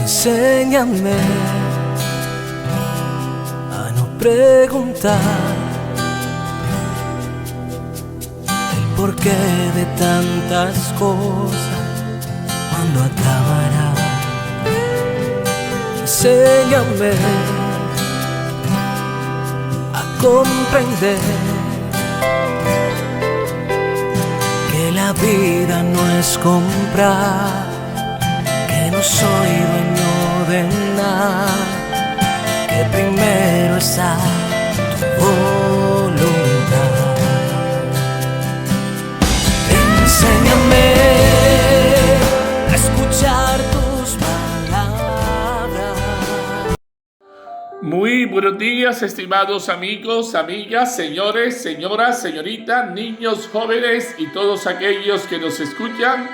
Enséñame a no preguntar el porqué de tantas cosas, cuándo acabará. Enséñame a comprender que la vida no es comprar, que no soy dueño de nada, que primero está tu voluntad. Enséñame a escuchar tus palabras. Muy buenos días, estimados amigos, amigas, señores, señoras, señoritas, niños, jóvenes y todos aquellos que nos escuchan.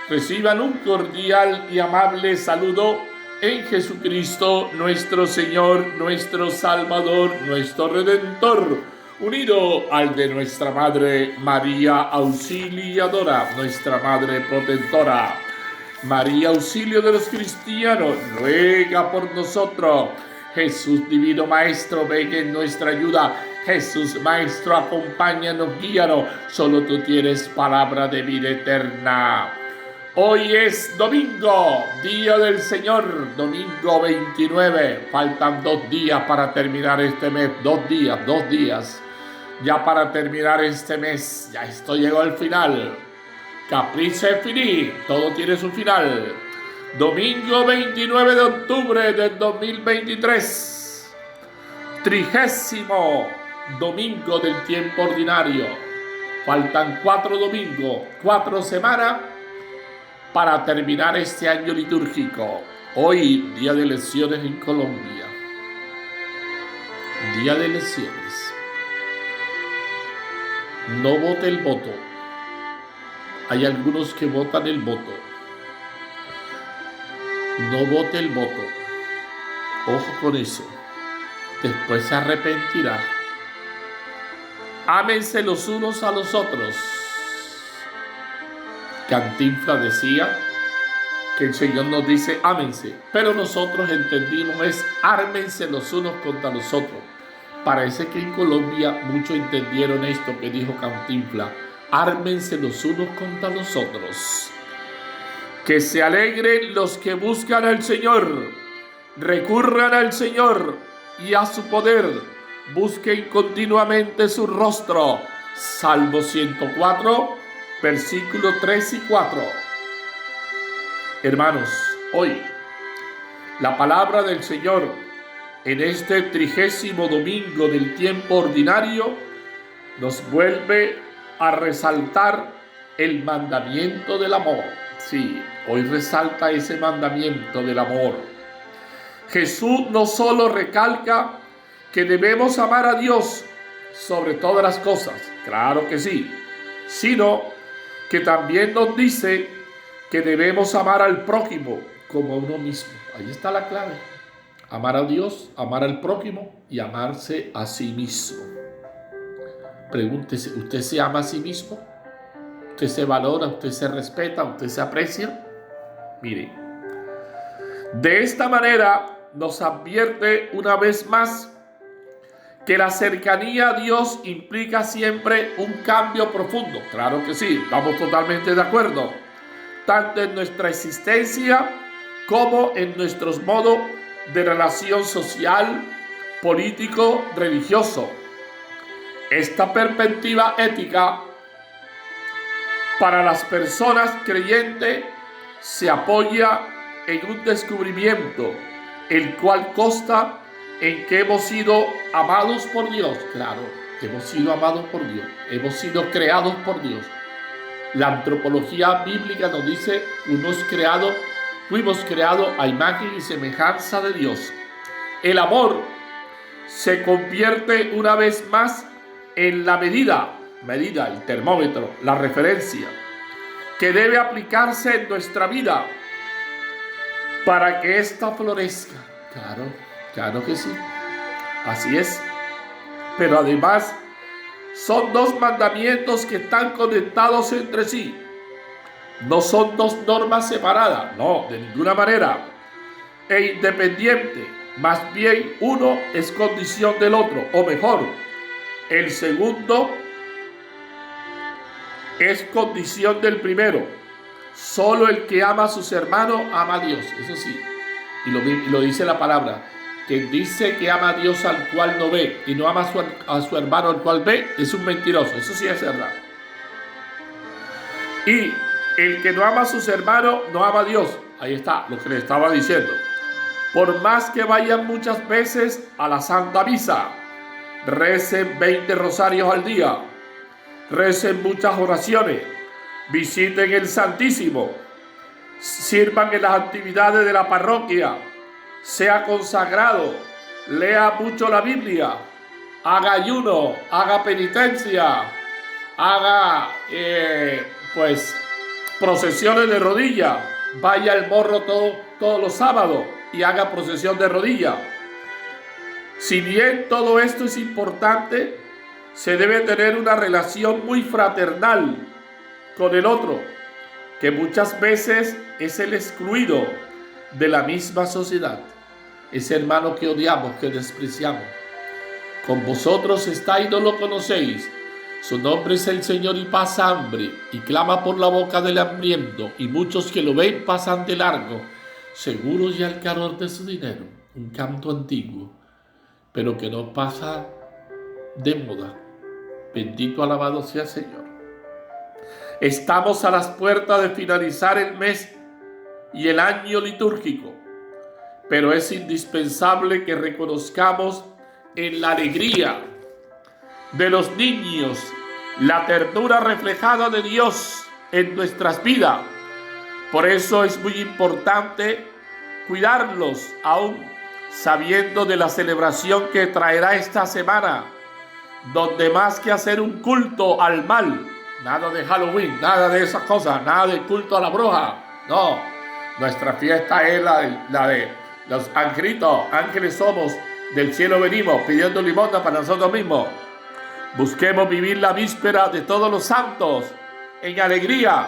Reciban un cordial y amable saludo en Jesucristo, nuestro Señor, nuestro Salvador, nuestro Redentor, unido al de nuestra Madre María Auxiliadora, nuestra Madre Protectora. María, auxilio de los cristianos, ruega por nosotros. Jesús, divino Maestro, venga en nuestra ayuda. Jesús, Maestro, acompáñanos, guíanos. Solo tú tienes palabra de vida eterna. Hoy es domingo, día del Señor, domingo 29. Faltan 2 días para terminar este mes. 2 días. Ya para terminar este mes. Ya esto llegó al final. Caprice finí, todo tiene su final. Domingo 29 de octubre del 2023. 30º domingo del tiempo ordinario. Faltan 4 domingos, 4 semanas para terminar este año litúrgico. Hoy, día de elecciones en Colombia. Día de elecciones. No vote el voto. Hay algunos que votan el voto. No vote el voto. Ojo con eso. Después se arrepentirá. Ámense los unos a los otros. Cantinflas decía que el Señor nos dice ámense, pero nosotros entendimos es ármense los unos contra los otros. Parece que en Colombia muchos entendieron esto que dijo Cantinflas: ármense los unos contra los otros. Que se alegren los que buscan al Señor, recurran al Señor y a su poder, busquen continuamente su rostro. Salmo 104 versículos 3 y 4. Hermanos, hoy la palabra del Señor en este 30º domingo del tiempo ordinario nos vuelve a resaltar el mandamiento del amor. Sí, hoy resalta ese mandamiento del amor. Jesús no solo recalca que debemos amar a Dios sobre todas las cosas, claro que sí, sino que también nos dice que debemos amar al prójimo como a uno mismo. Ahí está la clave. Amar a Dios, amar al prójimo y amarse a sí mismo. Pregúntese, ¿usted se ama a sí mismo? ¿Usted se valora? ¿Usted se respeta? ¿Usted se aprecia? Mire, de esta manera nos advierte una vez más que la cercanía a Dios implica siempre un cambio profundo. Claro que sí, estamos totalmente de acuerdo. Tanto en nuestra existencia como en nuestros modos de relación social, político, religioso. Esta perspectiva ética para las personas creyentes se apoya en un descubrimiento, el cual consta en que hemos sido amados por Dios. Claro, hemos sido amados por Dios, hemos sido creados por Dios. La antropología bíblica nos dice fuimos creados a imagen y semejanza de Dios. El amor se convierte una vez más en la medida, el termómetro, la referencia que debe aplicarse en nuestra vida para que ésta florezca. Claro que sí, así es. Pero además son 2 mandamientos que están conectados entre sí. No son 2 normas separadas, no, de ninguna manera. e independiente. Más bien, uno es condición del otro, o mejor, el segundo es condición del primero. Solo el que ama a sus hermanos ama a Dios. Eso sí, y lo dice la palabra. Quien dice que ama a Dios al cual no ve y no ama a su hermano al cual ve, es un mentiroso. Eso sí es verdad. Y el que no ama a sus hermanos no ama a Dios. Ahí está lo que le estaba diciendo. Por más que vayan muchas veces a la Santa Misa, recen 20 rosarios al día, recen muchas oraciones, visiten el Santísimo, sirvan en las actividades de la parroquia, sea consagrado, lea mucho la Biblia, haga ayuno, haga penitencia, haga procesiones de rodillas, vaya al morro todos los sábados y haga procesión de rodillas. Si bien todo esto es importante, se debe tener una relación muy fraternal con el otro, que muchas veces es el excluido de la misma sociedad, ese hermano que odiamos, que despreciamos. Con vosotros está y no lo conocéis. Su nombre es el Señor y pasa hambre y clama por la boca del hambriento, y muchos que lo ven pasan de largo, seguros ya el calor de su dinero. Un canto antiguo, pero que no pasa de moda. Bendito, alabado sea el Señor. Estamos a las puertas de finalizar el mes y el año litúrgico, pero es indispensable que reconozcamos en la alegría de los niños la ternura reflejada de Dios en nuestras vidas. Por eso es muy importante cuidarlos, aún sabiendo de la celebración que traerá esta semana, donde más que hacer un culto al mal, nada de Halloween, nada de esas cosas, nada de culto a la bruja, no, nuestra fiesta es la de los angelitos, ángeles somos, del cielo venimos, pidiendo limosna para nosotros mismos. Busquemos vivir la víspera de todos los santos en alegría.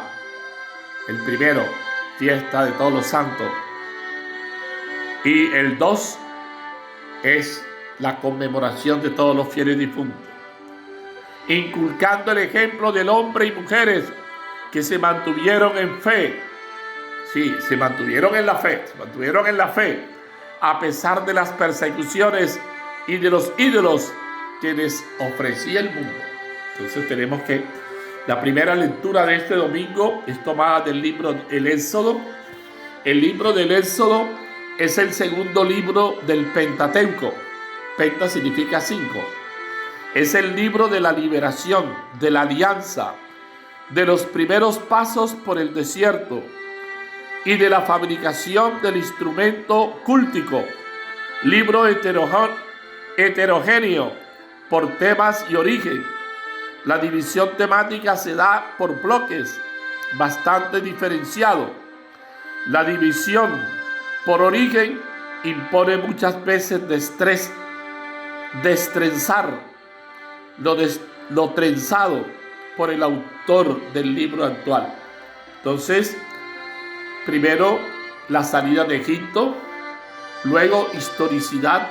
El primero, fiesta de todos los santos. Y el 2 es la conmemoración de todos los fieles difuntos, inculcando el ejemplo del hombre y mujeres que se mantuvieron en fe. Sí, se mantuvieron en la fe, a pesar de las persecuciones y de los ídolos que les ofrecía el mundo. Entonces tenemos que, la primera lectura de este domingo es tomada del libro El Éxodo. El libro del Éxodo es el segundo libro del Pentateuco. Penta significa 5. Es el libro de la liberación, de la alianza, de los primeros pasos por el desierto y de la fabricación del instrumento cúltico. Libro heterogéneo por temas y origen. La división temática se da por bloques bastante diferenciados. La división por origen impone muchas veces destrenzar lo trenzado por el autor del libro actual. Entonces, primero la salida de Egipto, luego historicidad,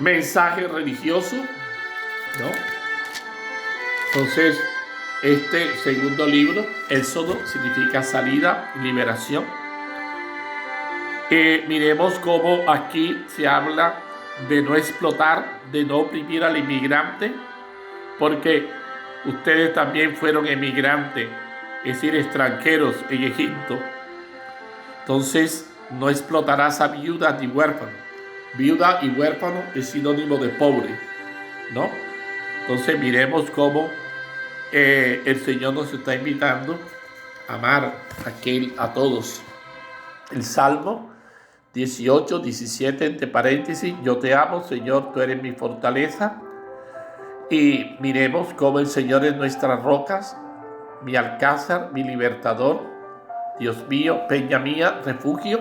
mensaje religioso, ¿no? Entonces, este segundo libro, Éxodo, significa salida, liberación. Miremos cómo aquí se habla de no explotar, de no oprimir al inmigrante, porque ustedes también fueron emigrantes, es decir, extranjeros en Egipto. Entonces, no explotarás a viudas ni huérfanos. Viuda y huérfano es sinónimo de pobre, ¿no? Entonces, miremos cómo el Señor nos está invitando a amar a todos. El Salmo 18, 17, entre paréntesis, yo te amo, Señor, tú eres mi fortaleza. Y miremos cómo el Señor es nuestras rocas, mi alcázar, mi libertador, Dios mío, peña mía, refugio.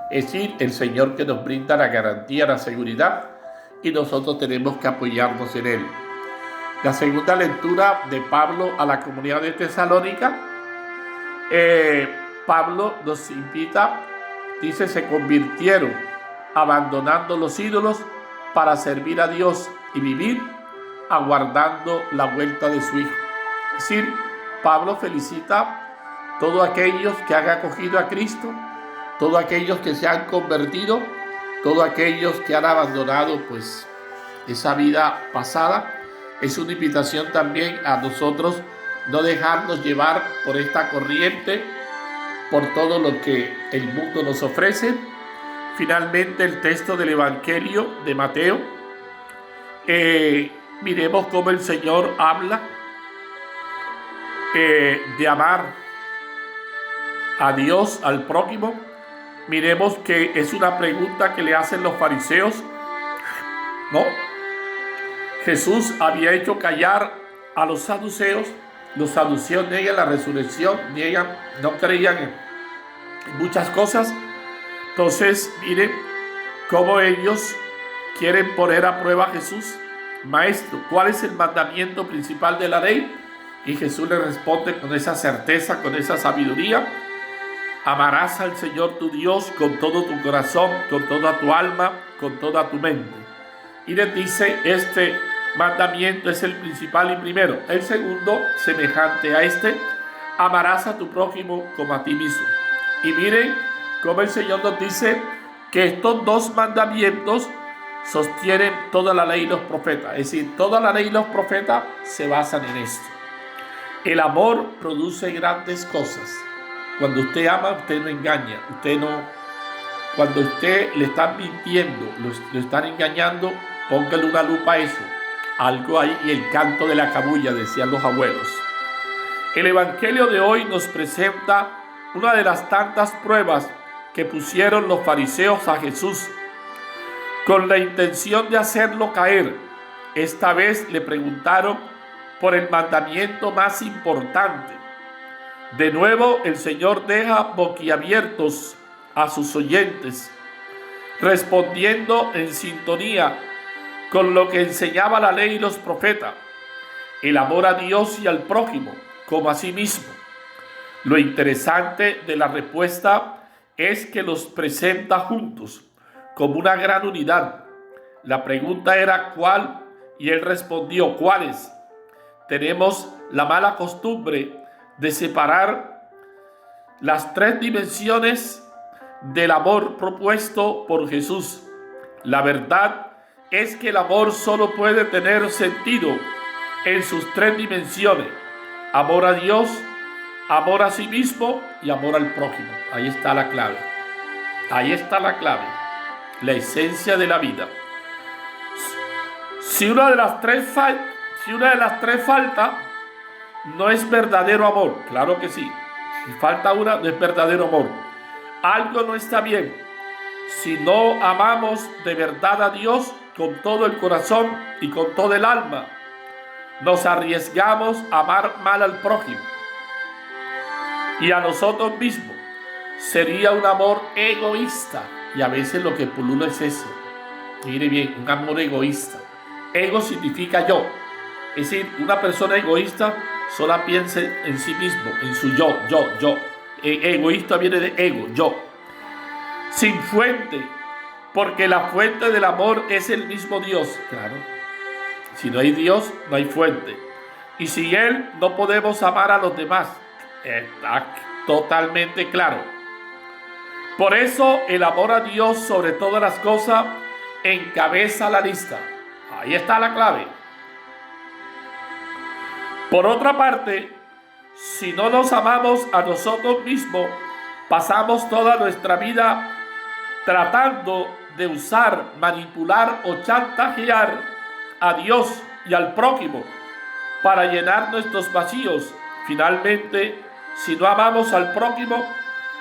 Es decir, el Señor que nos brinda la garantía, la seguridad, y nosotros tenemos que apoyarnos en Él. La segunda lectura de Pablo a la comunidad de Tesalónica, Pablo nos invita dice, se convirtieron, abandonando los ídolos para servir a Dios y vivir aguardando la vuelta de su Hijo. Es decir, Pablo felicita a todos aquellos que han acogido a Cristo, todos aquellos que se han convertido, todos aquellos que han abandonado pues esa vida pasada. Es una invitación también a nosotros no dejarnos llevar por esta corriente, por todo lo que el mundo nos ofrece. Finalmente, el texto del Evangelio de Mateo, miremos cómo el Señor habla de amar a Dios, al prójimo. Miremos que es una pregunta que le hacen los fariseos, ¿no? Jesús había hecho callar a los saduceos. Los saduceos niegan la resurrección, no creían en muchas cosas. Entonces, miren cómo ellos quieren poner a prueba a Jesús. Maestro, ¿cuál es el mandamiento principal de la ley? Y Jesús le responde con esa certeza, con esa sabiduría: amarás al Señor tu Dios con todo tu corazón, con toda tu alma, con toda tu mente. Y les dice, este mandamiento es el principal y primero. El segundo, semejante a este: amarás a tu prójimo como a ti mismo. Y miren cómo el Señor nos dice que estos dos mandamientos sostienen toda la ley y los profetas. Es decir, toda la ley y los profetas se basan en esto. El amor produce grandes cosas. Cuando usted ama, usted no engaña. Cuando usted le están mintiendo, lo están engañando, póngale una lupa a eso. Algo ahí, y el canto de la cabulla, decían los abuelos. El Evangelio de hoy nos presenta una de las tantas pruebas que pusieron los fariseos a Jesús con la intención de hacerlo caer. Esta vez le preguntaron por el mandamiento más importante. De nuevo, el Señor deja boquiabiertos a sus oyentes, respondiendo en sintonía con lo que enseñaba la ley y los profetas: el amor a Dios y al prójimo como a sí mismo. Lo interesante de la respuesta es que los presenta juntos como una gran unidad. La pregunta era ¿cuál? Y él respondió, ¿cuáles? Tenemos la mala costumbre de separar las tres dimensiones del amor propuesto por Jesús. La verdad es que el amor solo puede tener sentido en sus tres dimensiones: amor a Dios, amor a sí mismo y amor al prójimo. Ahí está la clave. Ahí está la clave, la esencia de la vida. Si una de las tres falta, no es verdadero amor. Claro que sí. Si falta una, no es verdadero amor. Algo no está bien. Si no amamos de verdad a Dios con todo el corazón y con todo el alma, nos arriesgamos a amar mal al prójimo y a nosotros mismos. Sería un amor egoísta, y a veces lo que pulula es eso. Mire bien, un amor egoísta. Ego significa yo. Es decir, una persona egoísta solo piensa en sí mismo, en su yo. Egoísta viene de ego, yo. Sin fuente, porque la fuente del amor es el mismo Dios. Claro, si no hay Dios, no hay fuente. Y sin Él no podemos amar a los demás. Está totalmente claro. Por eso el amor a Dios sobre todas las cosas encabeza la lista. Ahí está la clave. Por otra parte, si no nos amamos a nosotros mismos, pasamos toda nuestra vida tratando de usar, manipular o chantajear a Dios y al prójimo para llenar nuestros vacíos. Finalmente, si no amamos al prójimo,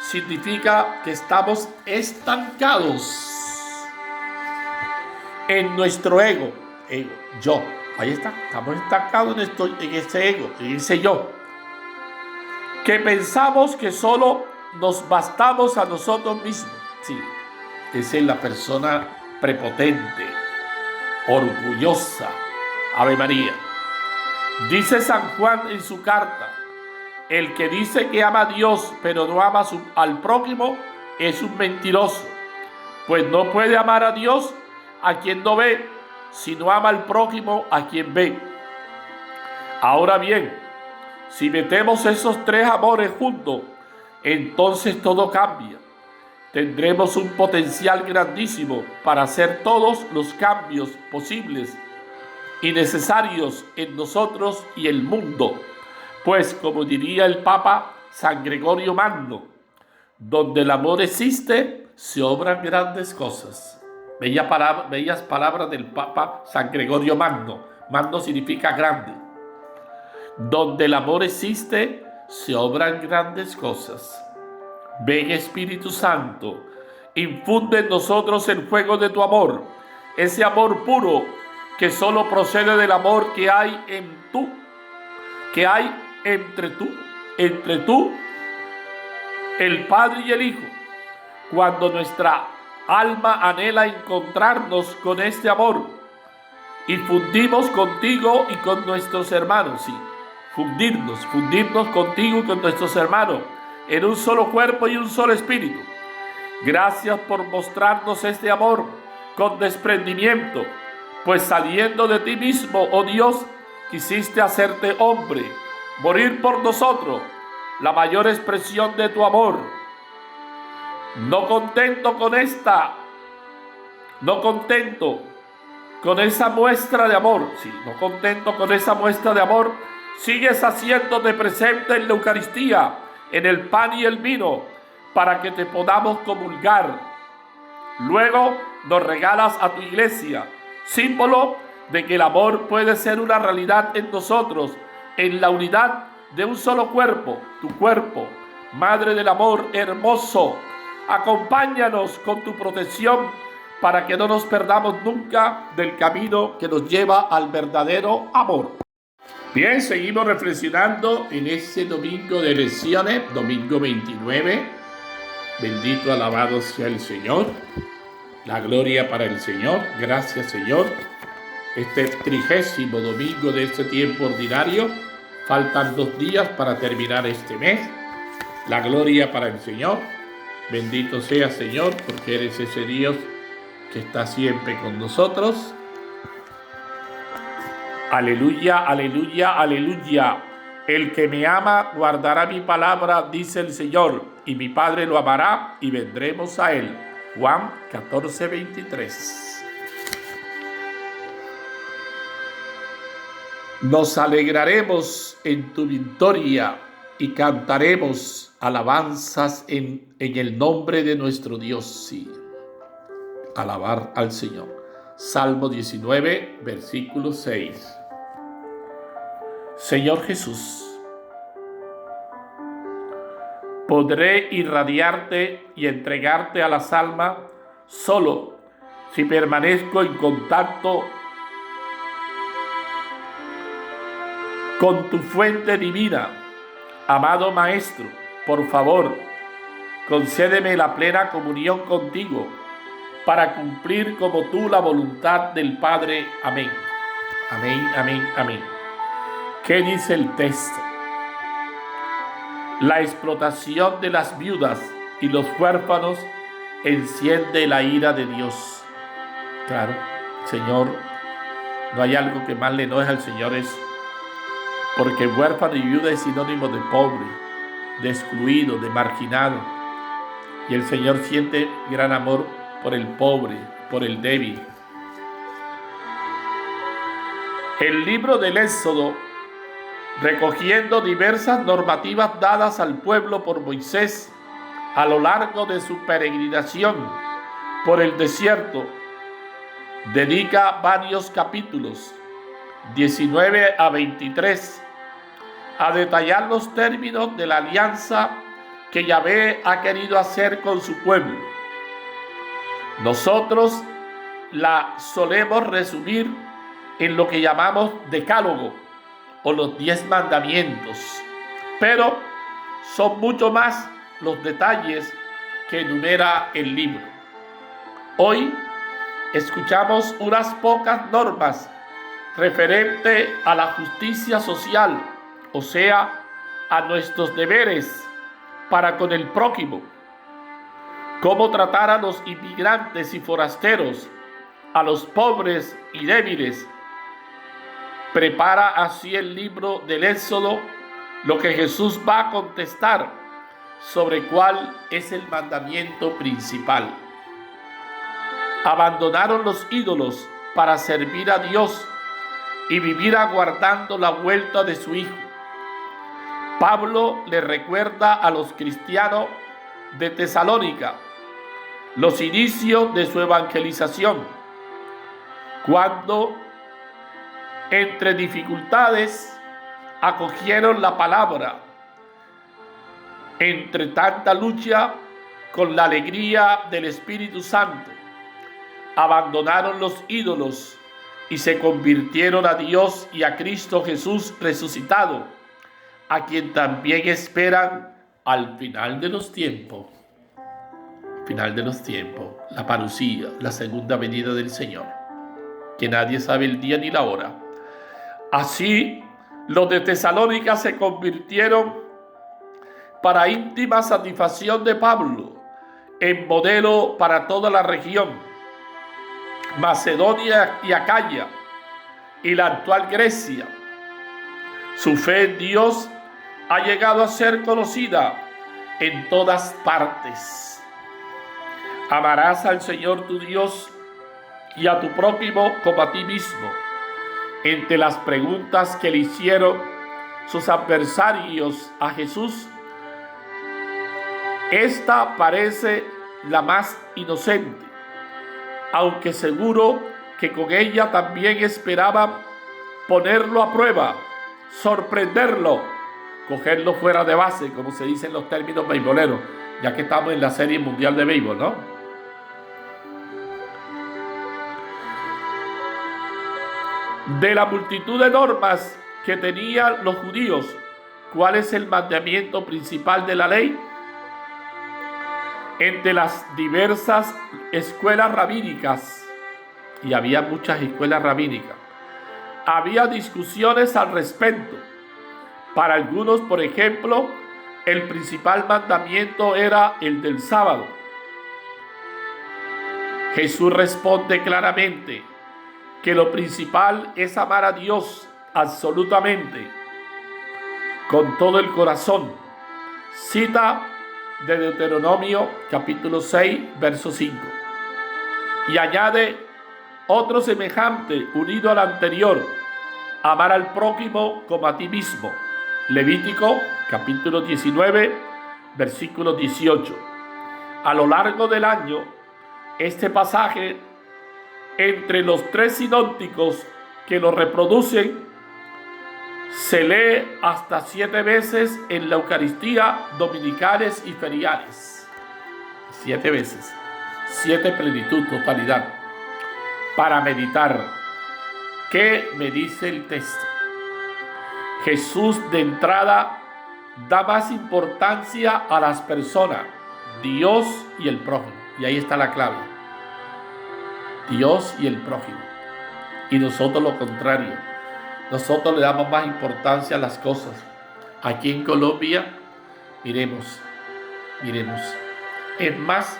significa que estamos estancados en nuestro ego, yo. Ahí está, estamos estancados en ese ego, en ese yo, que pensamos que solo nos bastamos a nosotros mismos. Sí, esa es la persona prepotente, orgullosa. Ave María. Dice San Juan en su carta: el que dice que ama a Dios pero no ama al prójimo es un mentiroso, pues no puede amar a Dios a quien no ve, sino ama al prójimo a quien ve. Ahora bien, si metemos esos tres amores juntos, entonces todo cambia. Tendremos un potencial grandísimo para hacer todos los cambios posibles y necesarios en nosotros y el mundo. Pues, como diría el Papa San Gregorio Magno, donde el amor existe, se obran grandes cosas. Bellas palabras del Papa San Gregorio Magno. Magno significa grande. Donde el amor existe, se obran grandes cosas. Ven, Espíritu Santo, infunde en nosotros el fuego de tu amor, ese amor puro que solo procede del amor que hay entre tú, el Padre y el Hijo. Cuando nuestra alma anhela encontrarnos con este amor y fundimos contigo y con nuestros hermanos, sí, fundirnos contigo y con nuestros hermanos en un solo cuerpo y un solo espíritu. Gracias por mostrarnos este amor con desprendimiento, pues saliendo de ti mismo, oh Dios, quisiste hacerte hombre, morir por nosotros, la mayor expresión de tu amor. No contento con esa muestra de amor, sigues haciéndote presente en la Eucaristía, en el pan y el vino, para que te podamos comulgar. Luego nos regalas a tu iglesia, símbolo de que el amor puede ser una realidad en nosotros, en la unidad de un solo cuerpo, tu cuerpo, Madre del amor hermoso. Acompáñanos con tu protección para que no nos perdamos nunca del camino que nos lleva al verdadero amor. Bien, seguimos reflexionando en este domingo de lecciones, domingo 29. Bendito, alabado sea el Señor. La gloria para el Señor. Gracias, Señor. Este 30º domingo de este tiempo ordinario. Faltan 2 días para terminar este mes. La gloria para el Señor. Bendito sea, Señor, porque eres ese Dios que está siempre con nosotros. Aleluya, aleluya, aleluya. El que me ama guardará mi palabra, dice el Señor, y mi Padre lo amará y vendremos a él. Juan 14:23. Nos alegraremos en tu victoria y cantaremos alabanzas en el nombre de nuestro Dios. Sí, alabar al Señor. Salmo 19, versículo 6. Señor Jesús, podré irradiarte y entregarte a las almas solo si permanezco en contacto con tu fuente divina. Amado Maestro, por favor, concédeme la plena comunión contigo para cumplir como tú la voluntad del Padre. Amén. Amén, amén, amén. ¿Qué dice el texto? La explotación de las viudas y los huérfanos enciende la ira de Dios. Claro, Señor, no hay algo que más le enoje al Señor eso, porque huérfano y viuda es sinónimo de pobre, de excluido, de marginado. Y el Señor siente gran amor por el pobre, por el débil. El libro del Éxodo, recogiendo diversas normativas dadas al pueblo por Moisés a lo largo de su peregrinación por el desierto, dedica varios capítulos, 19 a 23, a detallar los términos de la alianza que Yahvé ha querido hacer con su pueblo. Nosotros la solemos resumir en lo que llamamos decálogo o los 10 mandamientos, pero son mucho más los detalles que enumera el libro. Hoy escuchamos unas pocas normas referente a la justicia social, o sea, a nuestros deberes para con el prójimo. cómo tratar a los inmigrantes y forasteros, a los pobres y débiles. Prepara así el libro del Éxodo, lo que Jesús va a contestar sobre cuál es el mandamiento principal. Abandonaron los ídolos para servir a Dios y vivir aguardando la vuelta de su Hijo. Pablo le recuerda a los cristianos de Tesalónica los inicios de su evangelización, cuando entre dificultades acogieron la palabra, entre tanta lucha con la alegría del Espíritu Santo, abandonaron los ídolos y se convirtieron a Dios y a Cristo Jesús resucitado, a quien también esperan al final de los tiempos. Final de los tiempos, la parucía, la segunda venida del Señor, que nadie sabe el día ni la hora. Así, los de Tesalónica se convirtieron, para íntima satisfacción de Pablo, en modelo para toda la región, Macedonia y Acaya, y la actual Grecia. Su fe en Dios ha llegado a ser conocida en todas partes. Amarás al Señor tu Dios y a tu prójimo como a ti mismo. Entre las preguntas que le hicieron sus adversarios a Jesús, esta parece la más inocente, aunque seguro que con ella también esperaban ponerlo a prueba, sorprenderlo, cogerlo fuera de base, como se dice en los términos beisboleros, ya que estamos en la Serie Mundial de Béisbol, ¿no? De la multitud de normas que tenían los judíos, ¿cuál es el mandamiento principal de la ley? Entre las diversas escuelas rabínicas, y había muchas escuelas rabínicas, había discusiones al respecto. Para algunos, por ejemplo, el principal mandamiento era el del sábado. Jesús responde claramente que lo principal es amar a Dios absolutamente, con todo el corazón. Cita de Deuteronomio capítulo 6, verso 5. Y añade otro semejante unido al anterior: amar al prójimo como a ti mismo. Levítico capítulo 19, versículo 18. A lo largo del año, este pasaje, entre los tres sinópticos que lo reproducen, se lee hasta 7 veces en la Eucaristía dominicales y feriales. 7 veces. 7 plenitud, totalidad. Para meditar. ¿Qué me dice el texto? Jesús de entrada da más importancia a las personas, Dios y el prójimo. Y ahí está la clave. Dios y el prójimo. Y nosotros lo contrario. Nosotros le damos más importancia a las cosas. Aquí en Colombia, miremos. Es más,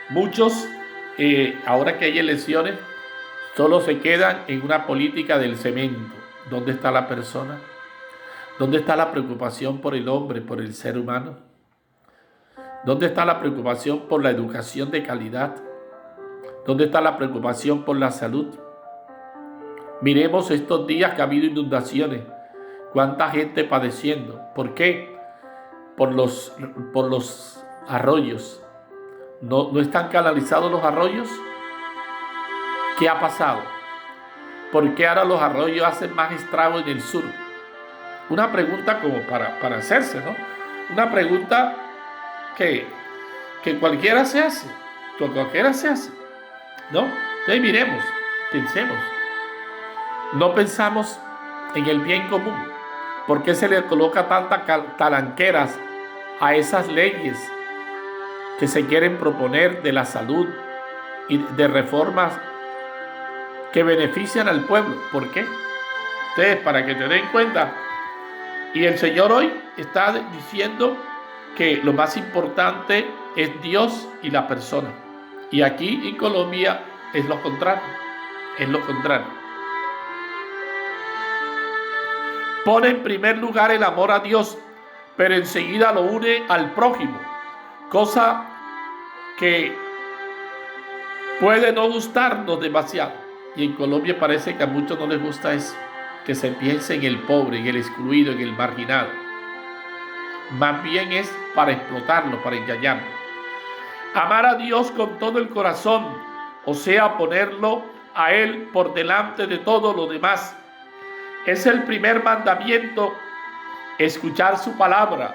muchos, ahora que hay elecciones, solo se quedan en una política del cemento. ¿Dónde está la persona? ¿Dónde está la preocupación por el hombre, por el ser humano? ¿Dónde está la preocupación por la educación de calidad? ¿Dónde está la preocupación por la salud? Miremos estos días que ha habido inundaciones. ¿Cuánta gente padeciendo? ¿Por qué? Por los arroyos. ¿No están canalizados los arroyos? ¿Qué ha pasado? ¿Por qué ahora los arroyos hacen más estrago en el sur? Una pregunta como para hacerse, ¿no? Una pregunta que cualquiera se hace. ¿No? Entonces miremos, pensemos. No pensamos en el bien común. ¿Por qué se le coloca tantas talanqueras a esas leyes que se quieren proponer de la salud y de reformas que benefician al pueblo? ¿Por qué? Ustedes, para que te den cuenta. Y el Señor hoy está diciendo que lo más importante es Dios y la persona. Y aquí en Colombia es lo contrario. Es lo contrario. Pone en primer lugar el amor a Dios, pero enseguida lo une al prójimo. Cosa que puede no gustarnos demasiado. Y en Colombia parece que a muchos no les gusta eso. Que se piense en el pobre, en el excluido, en el marginado. Más bien es para explotarlo, para engañarlo. Amar a Dios con todo el corazón, o sea, ponerlo a Él por delante de todo lo demás. Es el primer mandamiento, escuchar su palabra,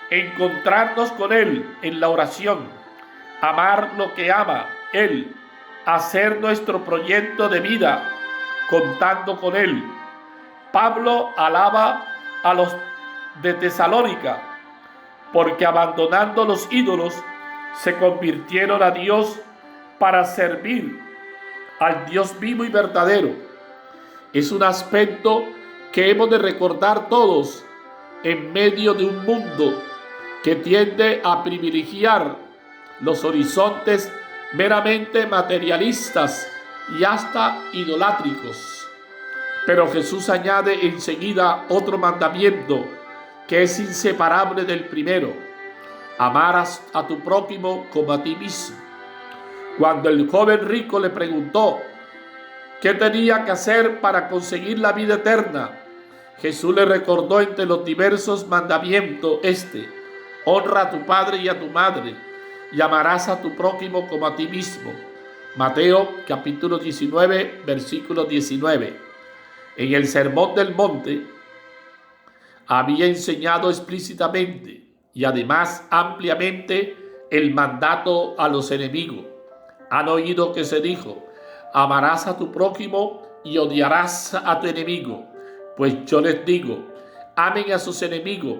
encontrarnos con Él en la oración, amar lo que ama Él, hacer nuestro proyecto de vida contando con Él. Pablo alaba a los de Tesalónica, porque abandonando los ídolos, se convirtieron a Dios para servir al Dios vivo y verdadero. Es un aspecto que hemos de recordar todos en medio de un mundo que tiende a privilegiar los horizontes meramente materialistas y hasta idolátricos. Pero Jesús añade enseguida otro mandamiento que es inseparable del primero: amarás a tu prójimo como a ti mismo. Cuando el joven rico le preguntó qué tenía que hacer para conseguir la vida eterna, Jesús le recordó entre los diversos mandamientos honra a tu padre y a tu madre, y amarás a tu prójimo como a ti mismo. Mateo capítulo 19, versículo 19. En el Sermón del Monte había enseñado explícitamente y además ampliamente el mandato a los enemigos. Han oído que se dijo: amarás a tu prójimo y odiarás a tu enemigo. Pues yo les digo, amen a sus enemigos,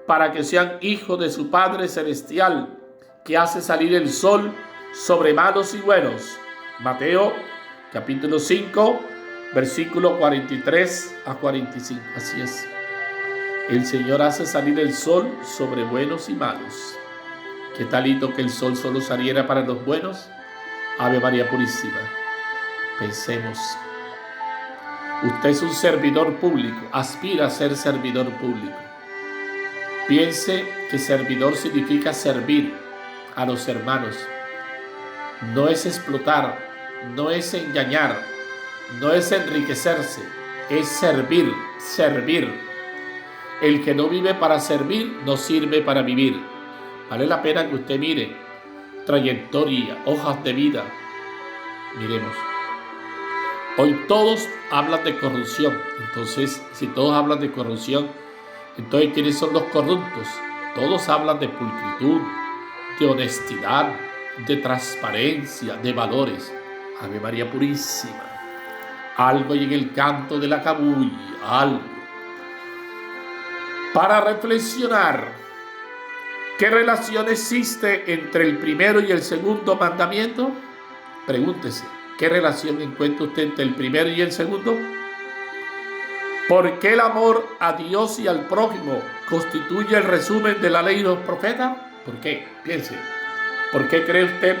para que sean hijos de su Padre Celestial, que hace salir el sol sobre malos y buenos. Mateo capítulo 5, versículo 43 a 45. Así es. El Señor hace salir el sol sobre buenos y malos. ¿Qué talito que el sol solo saliera para los buenos? Ave María Purísima. Pensemos. Usted es un servidor público, aspira a ser servidor público. Piense que servidor significa servir a los hermanos. No es explotar, no es engañar, no es enriquecerse, es servir, servir. El que no vive para servir, no sirve para vivir. Vale la pena que usted mire trayectoria, hojas de vida. Miremos. Hoy todos hablan de corrupción. Entonces, si todos hablan de corrupción, entonces ¿quiénes son los corruptos? Todos hablan de pulcritud, de honestidad, de transparencia, de valores. Ave María Purísima. Algo hay en el canto de la cabulla, algo. Para reflexionar, ¿qué relación existe entre el primero y el segundo mandamiento? Pregúntese, ¿qué relación encuentra usted entre el primero y el segundo? ¿Por qué el amor a Dios y al prójimo constituye el resumen de la ley y los profetas? ¿Por qué? Piense. ¿Por qué cree usted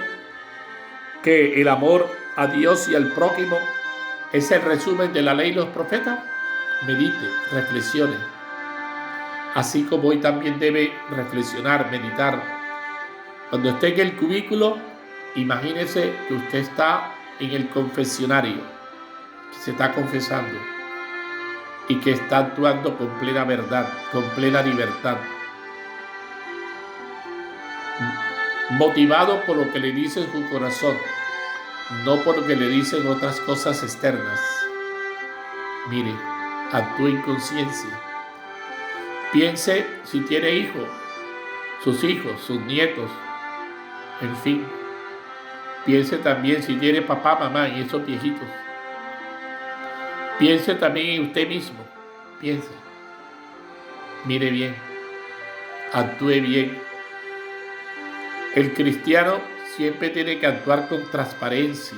que el amor a Dios y al prójimo es el resumen de la ley y los profetas? Medite, reflexione. Así como hoy también debe reflexionar, meditar. Cuando esté en el cubículo, imagínese que usted está en el confesionario, que se está confesando y que está actuando con plena verdad, con plena libertad, motivado por lo que le dice su corazón, no por lo que le dicen otras cosas externas. Mire, actúe en conciencia. Piense si tiene hijos, sus nietos, en fin. Piense también si tiene papá, mamá y esos viejitos. Piense también en usted mismo. Piense. Mire bien. Actúe bien. El cristiano siempre tiene que actuar con transparencia.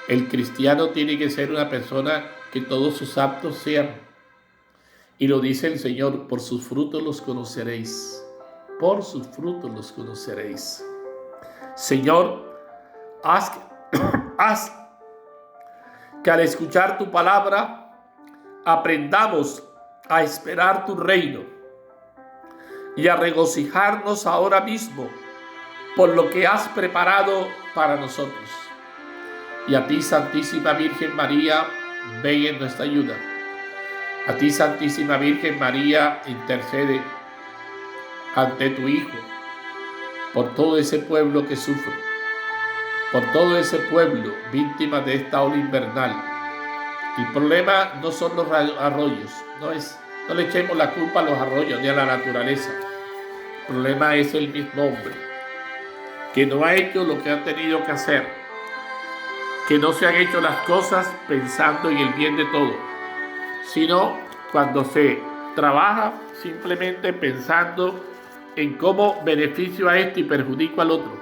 El cristiano tiene que ser una persona que todos sus actos sean. Y lo dice el Señor: por sus frutos los conoceréis. por sus frutos los conoceréis. Señor, haz que al escuchar tu palabra aprendamos a esperar tu reino y a regocijarnos ahora mismo por lo que has preparado para nosotros. Y a ti, Santísima Virgen María, ven en nuestra ayuda. A ti, Santísima Virgen María, intercede ante tu Hijo por todo ese pueblo que sufre, por todo ese pueblo víctima de esta ola invernal. El problema no son los arroyos, no le echemos la culpa a los arroyos ni a la naturaleza. El problema es el mismo hombre, que no ha hecho lo que ha tenido que hacer, que no se han hecho las cosas pensando en el bien de todos, sino cuando se trabaja simplemente pensando en cómo beneficio a este y perjudico al otro.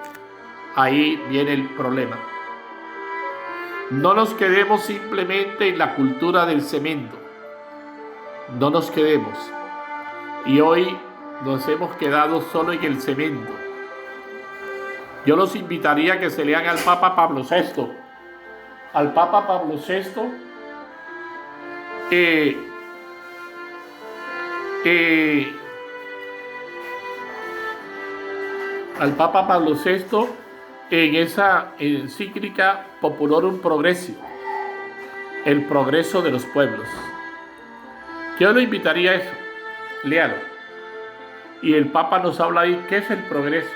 Ahí viene el problema. No nos quedemos simplemente en la cultura del cemento. No nos quedemos. Y hoy nos hemos quedado solo en el cemento. Yo los invitaría a que se lean al Papa Pablo VI. Al Papa Pablo VI, al Papa Pablo VI en esa encíclica Populorum Progressio, el progreso de los pueblos. Yo lo invitaría a eso, léalo. Y el Papa nos habla ahí, ¿qué es el progreso?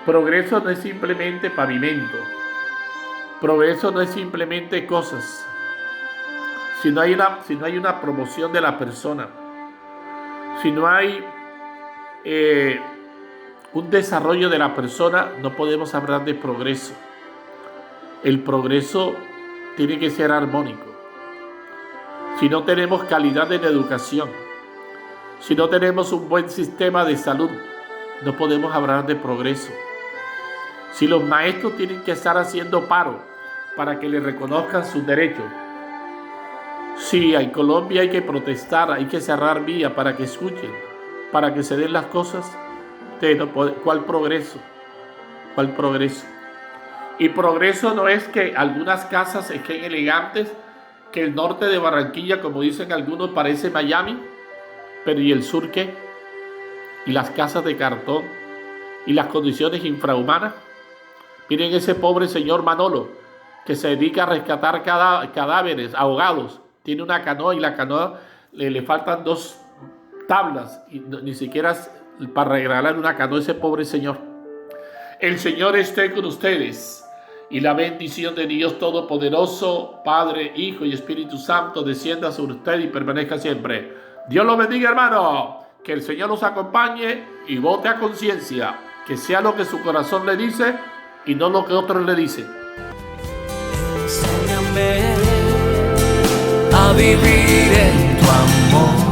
Progreso no es simplemente pavimento, progreso no es simplemente cosas. Si no hay una promoción de la persona, si no hay un desarrollo de la persona, no podemos hablar de progreso. El progreso tiene que ser armónico. Si no tenemos calidad en educación, si no tenemos un buen sistema de salud, no podemos hablar de progreso. Si los maestros tienen que estar haciendo paro para que les reconozcan sus derechos, si en Colombia hay que protestar, hay que cerrar vías para que escuchen, para que se den las cosas, ¿cuál progreso? ¿Cuál progreso? Y progreso no es que algunas casas estén elegantes, que el norte de Barranquilla, como dicen algunos, parece Miami, pero ¿y el sur qué? ¿Y las casas de cartón? ¿Y las condiciones infrahumanas? Miren ese pobre señor Manolo, que se dedica a rescatar cadáveres ahogados. Tiene una canoa y la canoa le faltan 2 tablas, y ni siquiera para regalar una canoa a ese pobre señor. El Señor esté con ustedes, y la bendición de Dios Todopoderoso, Padre, Hijo y Espíritu Santo, descienda sobre usted y permanezca siempre. Dios los bendiga, hermano. Que el Señor los acompañe y vote a conciencia, que sea lo que su corazón le dice y no lo que otros le dicen. Enséñame a vivir en tu amor.